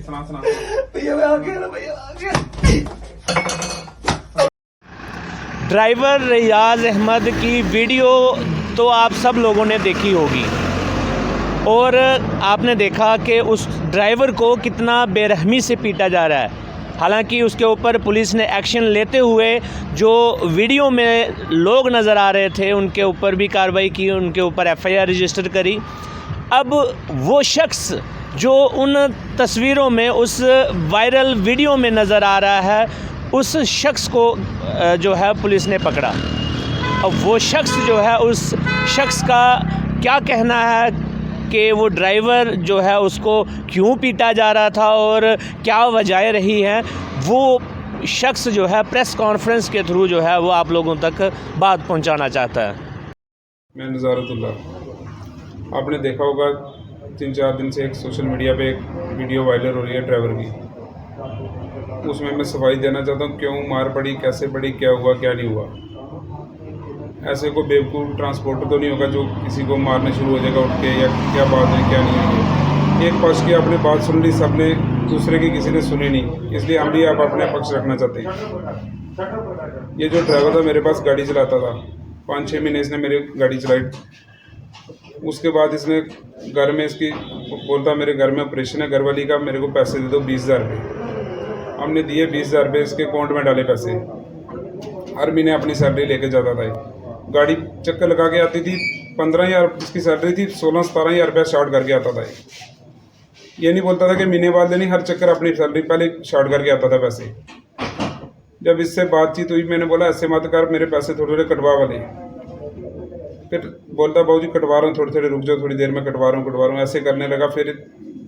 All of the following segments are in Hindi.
सुना सुना। भैया मैं आ गया, भैया आ गया। ड्राइवर रियाज अहमद की वीडियो तो आप सब लोगों ने देखी होगी और आपने देखा कि उस ड्राइवर को कितना बेरहमी से पीटा जा रहा है। हालांकि उसके ऊपर पुलिस ने एक्शन लेते हुए जो वीडियो में लोग नज़र आ रहे थे उनके ऊपर भी कार्रवाई की, उनके ऊपर एफआईआर रजिस्टर करी। अब वो शख्स जो उन तस्वीरों में उस वायरल वीडियो में नज़र आ रहा है, उस शख्स को जो है पुलिस ने पकड़ा। अब वो शख्स जो है, उस शख्स का क्या कहना है कि वो ड्राइवर जो है उसको क्यों पीटा जा रहा था और क्या वजह रही है, वो शख्स जो है प्रेस कॉन्फ्रेंस के थ्रू जो है वो आप लोगों तक बात पहुंचाना चाहता है। मैं नज़ारतुल्ला, आपने देखा होगा 3-4 दिन से एक सोशल मीडिया पे एक वीडियो वायरल हो रही है ड्राइवर की। उसमें मैं सफाई देना चाहता हूँ, क्यों मार पड़ी, कैसे पड़ी, क्या हुआ क्या नहीं हुआ। ऐसे कोई बेवकूफ़ ट्रांसपोर्टर तो नहीं होगा जो किसी को मारने शुरू हो जाएगा उठ के, या क्या बात है क्या नहीं है। एक पक्ष की आपने बात सुन ली, सबने, दूसरे की किसी ने सुनी नहीं, इसलिए हम भी आप अपने पक्ष रखना चाहते हैं। ये जो ड्राइवर था मेरे पास गाड़ी चलाता था, 5-6 महीने इसने मेरी गाड़ी चलाई। उसके बाद इसने घर में इसकी बोलता मेरे घर में ऑपरेशन है घर वाली का, मेरे को पैसे दे दो 20,000 रुपये। हमने दिए 20,000 रुपये, इसके अकाउंट में डाले पैसे। हर महीने अपनी सैलरी लेके जाता था। गाड़ी चक्कर लगा के आती थी, 15,000 इसकी सैलरी थी, 16-17,000 रुपये शॉर्ट करके आता था। ये नहीं बोलता था कि महीने बाद लेनी, हर चक्कर अपनी सैलरी पहले शॉर्ट करके आता था पैसे। जब इससे बातचीत हुई, मैंने बोला ऐसे मत कर, मेरे पैसे थोड़े थोड़े कटवा वाले। फिर बोलता बाबूजी कटवा रहा हूँ, थोड़े थोड़े रुक जाओ, थोड़ी देर में कटवा रहा हूँ, ऐसे करने लगा। फिर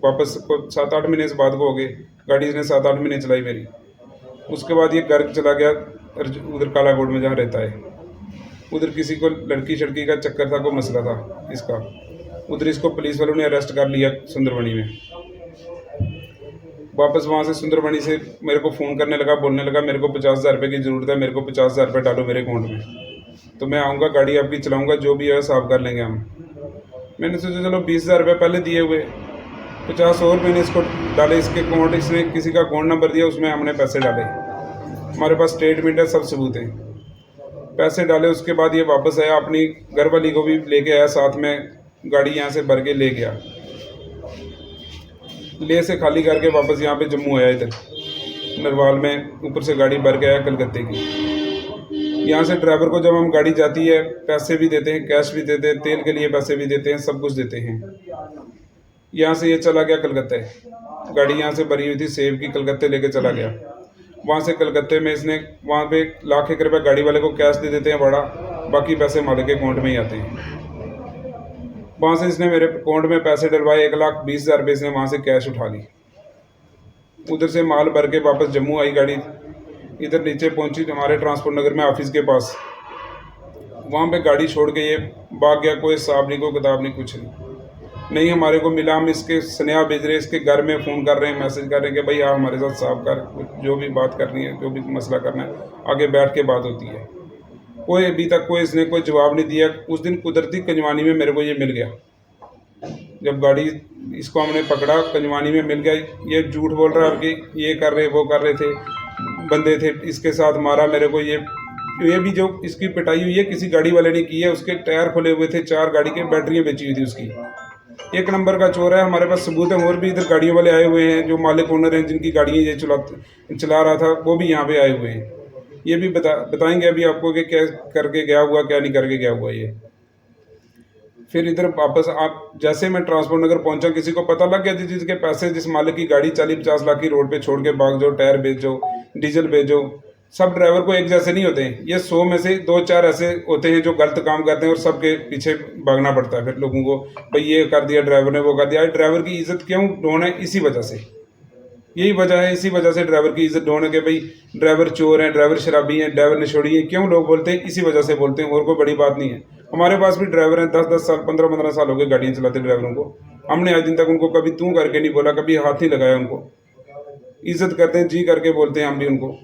वापस 7-8 महीने से बाद को हो गए, गाड़ी इसने 7-8 महीने चलाई मेरी। उसके बाद ये घर चला गया उधर कालाकोट में जहाँ रहता है। उधर किसी को लड़की शड़की का चक्कर था, कोई मसला था इसका। उधर इसको पुलिस वालों ने अरेस्ट कर लिया सुंदरबनी में। वापस वहाँ से सुंदरबनी से मेरे को फ़ोन करने लगा, बोलने लगा मेरे को 50,000 रुपये की ज़रूरत है, मेरे को 50,000 रुपये डालो मेरे अकाउंट में, तो मैं आऊँगा, गाड़ी आपकी चलाऊँगा, जो भी है साफ कर लेंगे हम। मैंने सोचा चलो 20,000 रुपये पहले दिए हुए, 50 और मैंने इसको डाले इसके अकाउंट। इसने किसी का अकाउंट नंबर दिया, उसमें हमने पैसे डाले। हमारे पास स्टेटमेंट है, सब सबूत है। पैसे डाले, उसके बाद ये वापस आया, अपनी घरवाली को भी लेके आया साथ में, गाड़ी यहाँ से भर के ले गया। ले से खाली करके वापस यहाँ पे जम्मू आया, इधर नरवाल में ऊपर से गाड़ी भर के आया कलकत्ते की। यहाँ से ड्राइवर को जब हम गाड़ी जाती है पैसे भी देते हैं, कैश भी देते हैं, तेल के लिए पैसे भी देते हैं, सब कुछ देते हैं। यहाँ से ये चला गया कलकत्ते, गाड़ी यहाँ से भरी हुई थी सेब की, कलकत्ते लेके चला गया। वहाँ से कलकत्ते में इसने वहाँ पे लाख एक रुपये गाड़ी वाले को कैश दे देते हैं बड़ा, बाकी पैसे मालिक के अकाउंट में ही आते हैं। वहाँ से इसने मेरे अकाउंट में पैसे डलवाए, 1,20,000 रुपये इसने वहाँ से कैश उठा ली। उधर से माल भर के वापस जम्मू आई गाड़ी, इधर नीचे पहुँची हमारे ट्रांसपोर्ट नगर में ऑफिस के पास। वहाँ पे गाड़ी छोड़ के ये भाग गया, कोई हिसाब नहीं, कोई किताब नहीं, कुछ नहीं हमारे को मिला। हम इसके स्नेहा भेज रहे, इसके घर में फ़ोन कर रहे हैं, मैसेज कर रहे हैं कि भाई हमारे साथ साफ कर, जो भी बात करनी है, जो भी मसला करना है, आगे बैठ के बात होती है। कोई अभी तक कोई इसने कोई जवाब नहीं दिया। उस दिन कुदरती कंजवानी में मेरे को ये मिल गया, जब गाड़ी इसको हमने पकड़ा कंजवानी में मिल गया। ये झूठ बोल रहा है कि ये कर रहे वो कर रहे थे, बंदे थे इसके साथ, मारा मेरे को। ये भी जो इसकी पिटाई हुई है किसी गाड़ी वाले ने की है, उसके टायर खुले हुए थे, 4 गाड़ी के बैटरियाँ बेची हुई थी उसकी। एक नंबर का चोर है, हमारे पास सबूत है। और भी इधर गाड़ियों वाले आए हुए हैं, जो मालिक ओनर हैं, जिनकी गाड़ियाँ ये चला रहा था, वो भी यहाँ पे आए हुए हैं। ये भी बताएंगे अभी आपको कि क्या करके गया हुआ, क्या नहीं करके गया हुआ ये। फिर इधर वापस आप जैसे मैं ट्रांसपोर्ट नगर पहुंचा, किसी को पता लग गया जिसके पैसे, जिस मालिक की गाड़ी 40-50 लाख की रोड पे छोड़ के भाग जाओ, टायर बेचो, डीजल बेचो। सब ड्राइवर को एक जैसे नहीं होते हैं, ये 100 में से 2-4 ऐसे होते हैं जो गलत काम करते हैं और सबके पीछे भागना पड़ता है फिर लोगों को, भाई ये कर दिया ड्राइवर ने, वो कर दिया। ड्राइवर की इज्जत क्यों डाउन है? इसी वजह से, यही वजह है, इसी वजह से ड्राइवर की इज्जत डाउन है कि भाई ड्राइवर चोर हैं, ड्राइवर शराबी हैं, ड्राइवर नशोड़ी हैं। क्यों लोग बोलते हैं? इसी वजह से बोलते हैं, और कोई बड़ी बात नहीं है। हमारे पास भी ड्राइवर हैं, 10-10 साल, 15-15 साल हो गए गाड़ियाँ चलाते ड्राइवरों को। हमने आज दिन तक उनको कभी तू करके नहीं बोला, कभी हाथ नहीं लगाया उनको। इज्जत करते हैं, जी करके बोलते हैं हम भी उनको।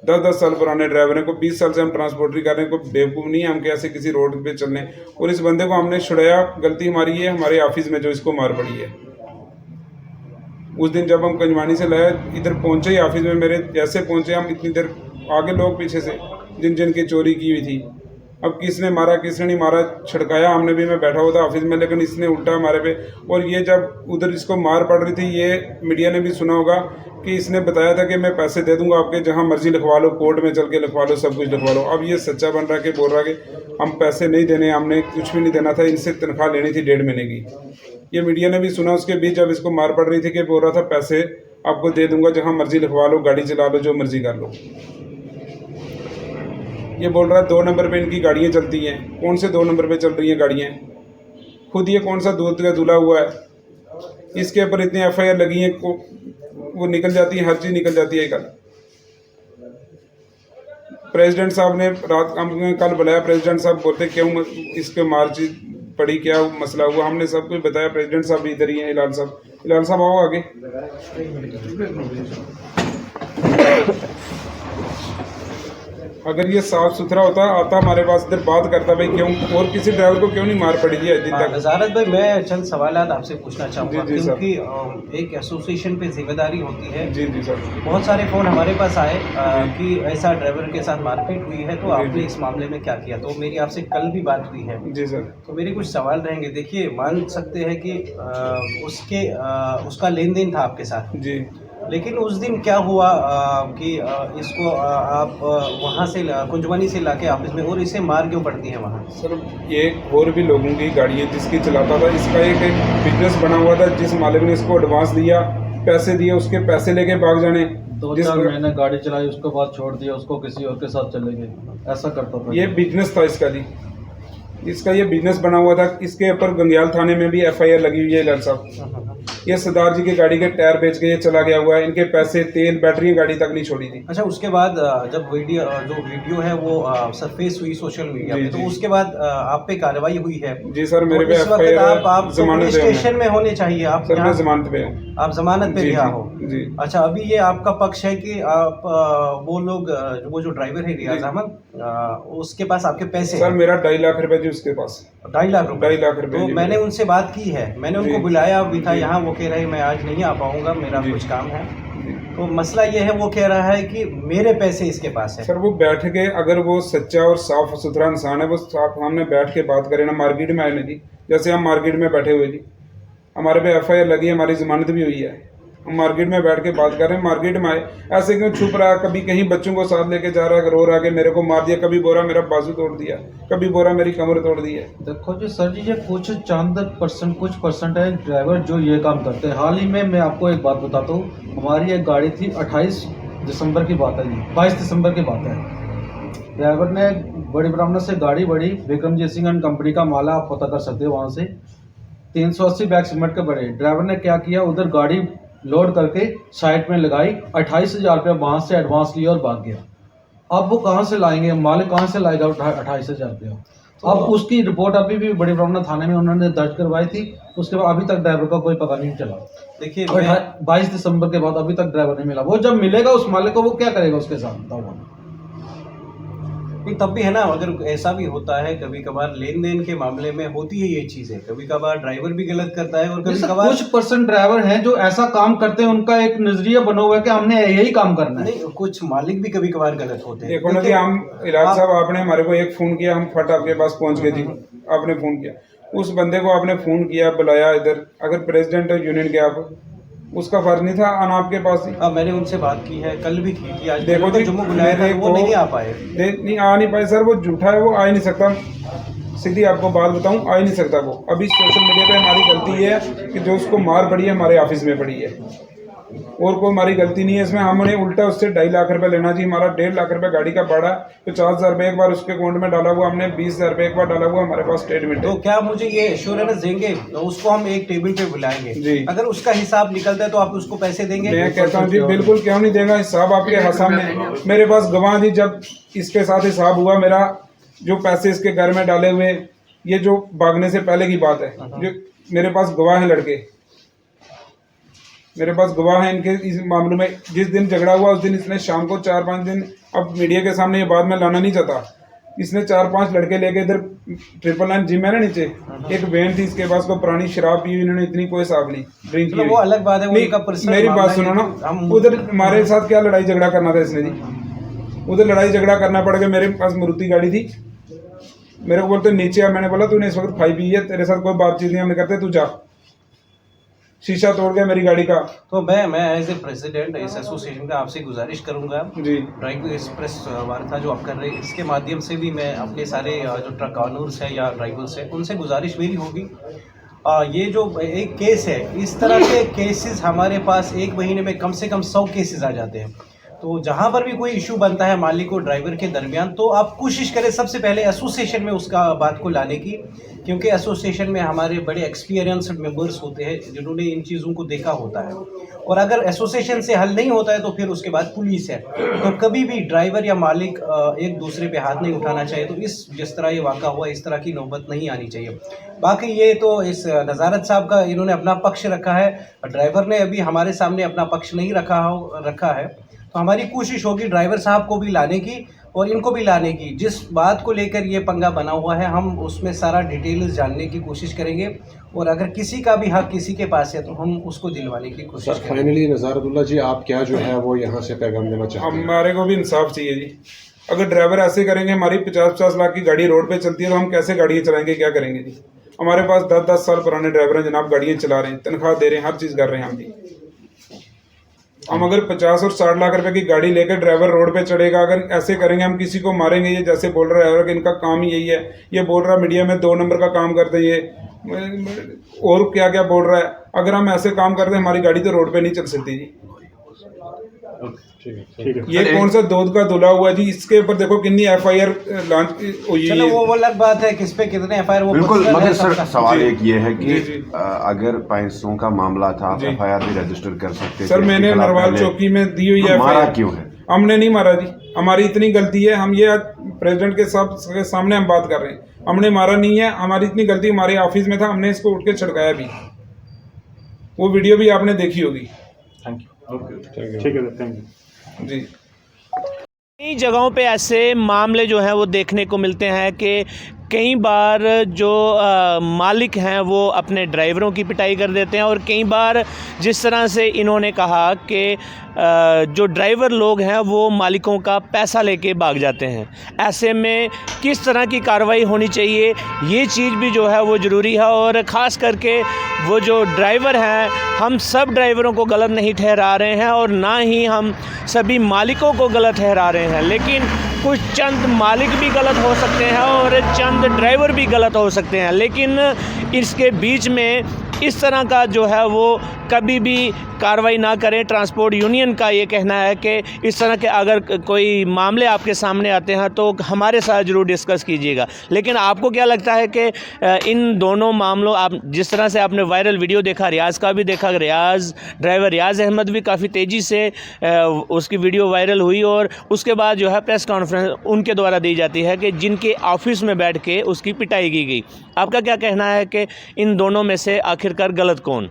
10-10 साल पुराने ड्राइवर हैं, को 20 साल से हम ट्रांसपोर्टरी कर रहे हैं, कोई बेवकूफ़ नहीं है हम कैसे किसी रोड पे चलने। और इस बंदे को हमने छुड़ाया, गलती हमारी है, हमारे ऑफिस में जो इसको मार पड़ी है। उस दिन जब हम कंजवानी से लाए, इधर पहुंचे ही ऑफिस में मेरे, जैसे पहुंचे हम इतनी देर आगे लोग पीछे से जिन जिन की चोरी की हुई थी। अब किसने मारा किसने नहीं मारा, छिड़काया हमने भी, मैं बैठा हुआ था ऑफिस में, लेकिन इसने उल्टा हमारे पे। और ये जब उधर इसको मार पड़ रही थी, ये मीडिया ने भी सुना होगा कि इसने बताया था कि मैं पैसे दे दूंगा आपके, जहां मर्जी लिखवा लो, कोर्ट में चल के लिखवा लो, सब कुछ लिखवा लो। अब ये सच्चा बन रहा है कि बोल रहा है कि हम पैसे नहीं देने, हमने कुछ भी नहीं देना था, इनसे तनख्वाह लेनी थी 1.5 महीने की। ये मीडिया ने भी सुना उसके बीच, जब इसको मार पड़ रही थी कि बोल रहा था पैसे आपको दे दूंगा, जहाँ मर्जी लिखवा लो, गाड़ी चला लो, जो मर्जी कर लो। ये बोल रहा है 2 नंबर पे इनकी गाड़ियाँ चलती हैं। कौन से 2 नंबर पे चल रही हैं गाड़ियाँ? खुद ये कौन सा दूध का दूल्हा हुआ है? इसके ऊपर इतनी FIR लगी हैं, वो निकल जाती है, हर चीज़ निकल जाती है। कल प्रेसिडेंट साहब ने रात हमने कल बुलाया, प्रेसिडेंट साहब बोलते क्यों इसके मार्च पड़ी, क्या मसला हुआ, हमने सब कुछ बताया। प्रेसिडेंट साहब भी इधर ही हैं, हिलाल साहब आओ आगे। अगर ये साफ सुथरा होता आता हमारे पास, इधर बात करता भाई क्यों, और किसी ड्राइवर को क्यों नहीं मार पड़ी है अभी तक। वज़ारत भाई, मैं चंद सवालात आपसे पूछना चाहूँगा, जी, जी, क्योंकि एक एसोसिएशन पे जिम्मेदारी होती है। जी जी सर। बहुत सारे फ़ोन हमारे पास आए कि ऐसा ड्राइवर के साथ मारपीट हुई है, तो आपने इस मामले में क्या किया? तो मेरी आपसे कल भी बात हुई है। जी सर। तो मेरे कुछ सवाल रहेंगे। देखिए, मान सकते हैं कि उसका लेन देन था आपके साथ जी, लेकिन उस दिन क्या हुआ कि इसको आप वहाँ से कुंजवानी से लाके ऑफिस में, और इसे मार क्यों पड़ती है वहाँ? सर ये और भी लोगों की गाड़ी है जिसकी चलाता था, इसका एक बिजनेस बना हुआ था। जिस मालिक ने इसको एडवांस दिया, पैसे दिए, उसके पैसे लेके भाग जाने। 2-4 महीने गाड़ी चलाई, उसके बाद छोड़ दिया, उसको किसी और के साथ चले गए, ऐसा करता था। ये बिजनेस था इसका जी, इसका ये बिजनेस बना हुआ था। इसके ऊपर गंगयाल थाने में भी FIR लगी हुई है लाल साहब। ये सरदार जी की गाड़ी के टायर बेच के ये चला गया हुआ है, इनके पैसे, तेल, बैटरी गाड़ी तक नहीं छोड़ी थी। अच्छा, उसके बाद जब वीडियो है वो सरफेस हुई सोशल मीडिया पे, तो उसके बाद आप पे कार्रवाई हुई है? जी सर, मेरे पे इस वक्त FIR आप जमानत स्टेशन में होने चाहिए, आप सर, मैं यहाँ जमानत पे हूँ। आप जमानत पे रिहा हो। जी। अच्छा, अभी ये आपका पक्ष है कि आप वो लोग वो जो ड्राइवर है रियाज अहमद, उसके पास आपके पैसे सर हैं? मेरा 2.5 लाख रुपए जी उसके पास। 2.5 लाख रुपए? 2.5 लाख रुपए तो जी मैंने उनसे बात की है, मैंने उनको जी। बुलाया भी था यहाँ, वो कह रहे मैं आज नहीं आ पाऊंगा, मेरा जी। कुछ काम है। तो मसला ये है, वो कह रहा है कि मेरे पैसे इसके पास है। सर वो बैठ के, अगर वो सच्चा और साफ सुथरा इंसान है, वो साफ हमने बैठ के बात करें ना, मार्केट में आए ना जी, जैसे हम मार्केट में बैठे हुए जी, हमारे पे FIR लगी है, हमारी जमानत भी हुई है, हम मार्केट में बैठ के बात कर रहे हैं, मार्केट में आए, ऐसे क्यों छुप रहा है? कभी कहीं बच्चों को साथ लेके जा रहा है, रो रहा के मेरे को मार दिया, कभी बोरा मेरा बाजू तोड़ दिया, कभी बोरा मेरी कमर तोड़ दी है। देखो जी सर जी, ये कुछ कुछ परसेंट है ड्राइवर जो ये काम करते हैं। हाल ही में मैं आपको एक बात बताता हूँ, हमारी एक गाड़ी थी, 28 दिसंबर की बात है, ये 22 दिसंबर की बात है। ड्राइवर ने बड़ी ब्राह्मण से गाड़ी बड़ी विक्रमजीत सिंह एंड कंपनी का माला, आप पता कर सकते हो वहाँ से, 380 बैग सीमेंट के बड़े। ड्राइवर ने क्या किया, उधर गाड़ी लोड करके साइड में लगाई, 28,000 रुपये वहाँ से एडवांस लिया और भाग गया। अब वो कहाँ से लाएंगे, मालिक कहाँ से लाएगा 28,000 रुपया? अब उसकी रिपोर्ट अभी भी बड़ी ब्राह्मण थाने में उन्होंने दर्ज करवाई थी, उसके बाद अभी तक ड्राइवर का कोई पता नहीं चला। देखिए, 22 दिसंबर के बाद अभी तक ड्राइवर नहीं मिला। वो जब मिलेगा उस मालिक को, वो क्या करेगा उसके साथ बताओ? तब भी है ना, अगर ऐसा भी होता है कभी कभार, लेन देन के मामले में होती है ये चीजें, कभी कभार ड्राइवर भी गलत करता है और कभी कभार कुछ परसेंट ड्राइवर हैं जो ऐसा काम करते हैं, उनका एक नजरिया बना हुआ है कि हमने यही काम करना है। नहीं, कुछ मालिक भी कभी कभार गलत होते हैं। देखो ना जी, हम इलाज साहब, आपने हमारे को एक फोन किया, हम फट आपके पास पहुंच गए जी, आपने फोन किया, उस बंदे को आपने फोन किया, बुलाया इधर, अगर प्रेसिडेंट यूनियन के आप, उसका फर्ज नहीं था आना आपके पास ही? हाँ, मैंने उनसे बात की है, कल भी की थी, आज देखो जी, जुम्मो बुलाया था, वो नहीं आ पाए। नहीं आ नहीं पाए सर, वो झूठा है, वो आ ही नहीं सकता। सीधी आपको बात बताऊं, आ ही नहीं सकता वो। अभी सोशल मीडिया पे हमारी गलती है कि जो उसको मार पड़ी है हमारे ऑफिस में पड़ी है, और कोई हमारी गलती नहीं है इसमें। हमने उल्टा उससे 2.5 लाख रुपए लेना जी, हमारा 1.5 लाख रुपए गाड़ी का भाड़ा, 50,000 रुपये एक बार उसके अकाउंट में डाला हुआ हमने, 20,000 रुपये एक बार डाला हुआ, हमारे पास स्टेटमेंट तो है। क्या मुझे ये एश्योरेंस देंगे, तो उसको हम एक टेबल पे बुलाएंगे जी। अगर उसका हिसाब निकलता है तो आप उसको पैसे देंगे? मैं कहता हूँ जी, बिल्कुल, क्यों नहीं देगा, हिसाब आपके सामने मेरे पास गवाह जी। जब इसके साथ हिसाब हुआ, मेरा जो पैसे इसके घर में डाले हुए, ये जो भागने से पहले की बात है, जो मेरे पास गवाह है लड़के, मेरे पास गवाह है इनके इस मामले में। जिस दिन झगड़ा हुआ उस दिन इसने शाम को 4-5 दिन, अब मीडिया के सामने ये बात मैं लाना नहीं चाहता, इसने 4-5 लड़के लेके इधर 999 जिम है ना नीचे, एक वैन थी इसके पास, को पुरानी शराब पी, इन्होंने इतनी कोई साफ नहीं ड्रिंक की। वो अलग बात है, वो नहीं, इनका पर्सनल मेरी मामला बात है, सुनो ना, हम उधर हमारे साथ क्या लड़ाई झगड़ा करना था इसने जी, उधर लड़ाई झगड़ा करना पड़ गया। मेरे पास मारुति गाड़ी थी, मेरे को बोलते नीचे आ, मैंने बोला तूने इस वक्त खाई पी है, तेरे साथ कोई बातचीत नहीं हमने करते, तू जा। शीशा तोड़ गया मेरी गाड़ी का। तो मैं एज ए प्रेसिडेंट इस एसोसिएशन का आपसे गुजारिश करूंगा जी ड्राइव एक्सप्रेस वार्ता जो आप कर रहे हैं, इसके माध्यम से भी मैं अपने सारे जो ट्रक ऑनर्स हैं या ड्राइवर्स हैं उनसे गुजारिश मेरी होगी, ये जो एक केस है, इस तरह के केसेस हमारे पास एक महीने में कम से कम 100 केसेस आ जाते हैं। तो जहाँ पर भी कोई इशू बनता है मालिक और ड्राइवर के दरमियान, तो आप कोशिश करें सबसे पहले एसोसिएशन में उसका बात को लाने की, क्योंकि एसोसिएशन में हमारे बड़े एक्सपीरियंस्ड मेंबर्स होते हैं जिन्होंने इन चीज़ों को देखा होता है। और अगर एसोसिएशन से हल नहीं होता है तो फिर उसके बाद पुलिस है। तो कभी भी ड्राइवर या मालिक एक दूसरे पे हाथ नहीं उठाना चाहिए। तो जिस तरह ये वाक़ा हुआ, इस तरह की नौबत नहीं आनी चाहिए। बाकी ये तो इस नज़ारत साहब का इन्होंने अपना पक्ष रखा है, ड्राइवर ने अभी हमारे सामने अपना पक्ष नहीं रखा है। तो हमारी कोशिश होगी ड्राइवर साहब को भी लाने की और इनको भी लाने की। जिस बात को लेकर ये पंगा बना हुआ है, हम उसमें सारा डिटेल्स जानने की कोशिश करेंगे और अगर किसी का भी हक किसी के पास है तो हम उसको दिलवाने की कोशिश सर करेंगे। फाइनली नज़ारुल्लाह जी, आप क्या जो है वो यहाँ से पैगाम देना चाहते हैं? हमारे को भी इंसाफ चाहिए जी। अगर ड्राइवर ऐसे करेंगे, हमारी 50-50 लाख की गाड़ी रोड पे चलती है, तो हम कैसे गाड़ियाँ चलाएंगे, क्या करेंगे जी? हमारे पास 10-10 साल पुराने ड्राइवर हैं जनाब, गाड़ियाँ चला रहे हैं, तनख्वाह दे रहे हैं, हर चीज़ कर रहे हैं हम जी। हम अगर 50 और 60 लाख रुपए की गाड़ी लेकर ड्राइवर रोड पे चढ़ेगा, अगर ऐसे करेंगे हम किसी को मारेंगे, ये जैसे बोल रहा है कि इनका काम ही यही है, ये बोल रहा है मीडिया में 2 नंबर का काम करते हैं ये, और क्या क्या बोल रहा है। अगर हम ऐसे काम करते हैं, हमारी गाड़ी तो रोड पे नहीं चल सकती जी। ठीक है। ये कौन सा दूध का धुला हुआ जी, इसके ऊपर देखो कितनी FIR लॉन्च हुई चलो है। वो अलग बात है, किस पे कितने FIR वो बिल्कुल, पर्सनल मगर है सर सबका। सवाल जी। एक ये है कि जी। अगर पैसों का मामला था, आप जी। FIR भी रजिस्टर कर सकते सर थे। मैंने इसके खिलाफ नरवाल पहले चौकी में दी हुई है मारा FIR। क्यों है? हमने नहीं मारा जी, हमारी इतनी गलती है, हम ये आज प्रेसिडेंट के सामने हम बात कर रहे हैं, हमने मारा नहीं है, हमारी इतनी गलती, हमारे ऑफिस में था, हमने इसको उठ के छिड़काया भी। वो वीडियो भी आपने देखी होगी। ठीक है, थैंक यू जी। कई जगहों पे ऐसे मामले जो हैं वो देखने को मिलते हैं कि कई बार जो मालिक हैं वो अपने ड्राइवरों की पिटाई कर देते हैं, और कई बार जिस तरह से इन्होंने कहा कि जो ड्राइवर लोग हैं वो मालिकों का पैसा लेके भाग जाते हैं। ऐसे में किस तरह की कार्रवाई होनी चाहिए, ये चीज़ भी जो है वो ज़रूरी है। और ख़ास करके वो जो ड्राइवर हैं, हम सब ड्राइवरों को गलत नहीं ठहरा रहे हैं और ना ही हम सभी मालिकों को गलत ठहरा रहे हैं, लेकिन कुछ चंद मालिक भी गलत हो सकते हैं और चंद ड्राइवर भी गलत हो सकते हैं। लेकिन इसके बीच में इस तरह का जो है वो कभी भी कार्रवाई ना करें। ट्रांसपोर्ट यूनियन का ये कहना है कि इस तरह के अगर कोई मामले आपके सामने आते हैं तो हमारे साथ ज़रूर डिस्कस कीजिएगा। लेकिन आपको क्या लगता है कि इन दोनों मामलों, आप जिस तरह से आपने वायरल वीडियो देखा, रियाज़ का भी देखा, ड्राइवर रियाज़ अहमद भी काफ़ी तेज़ी से उसकी वीडियो वायरल हुई और उसके बाद जो है प्रेस कॉन्फ्रेंस उनके द्वारा दी जाती है कि जिनके ऑफिस में बैठ के उसकी पिटाई की गई। आपका क्या कहना है कि इन दोनों में से आखिरकार गलत कौन?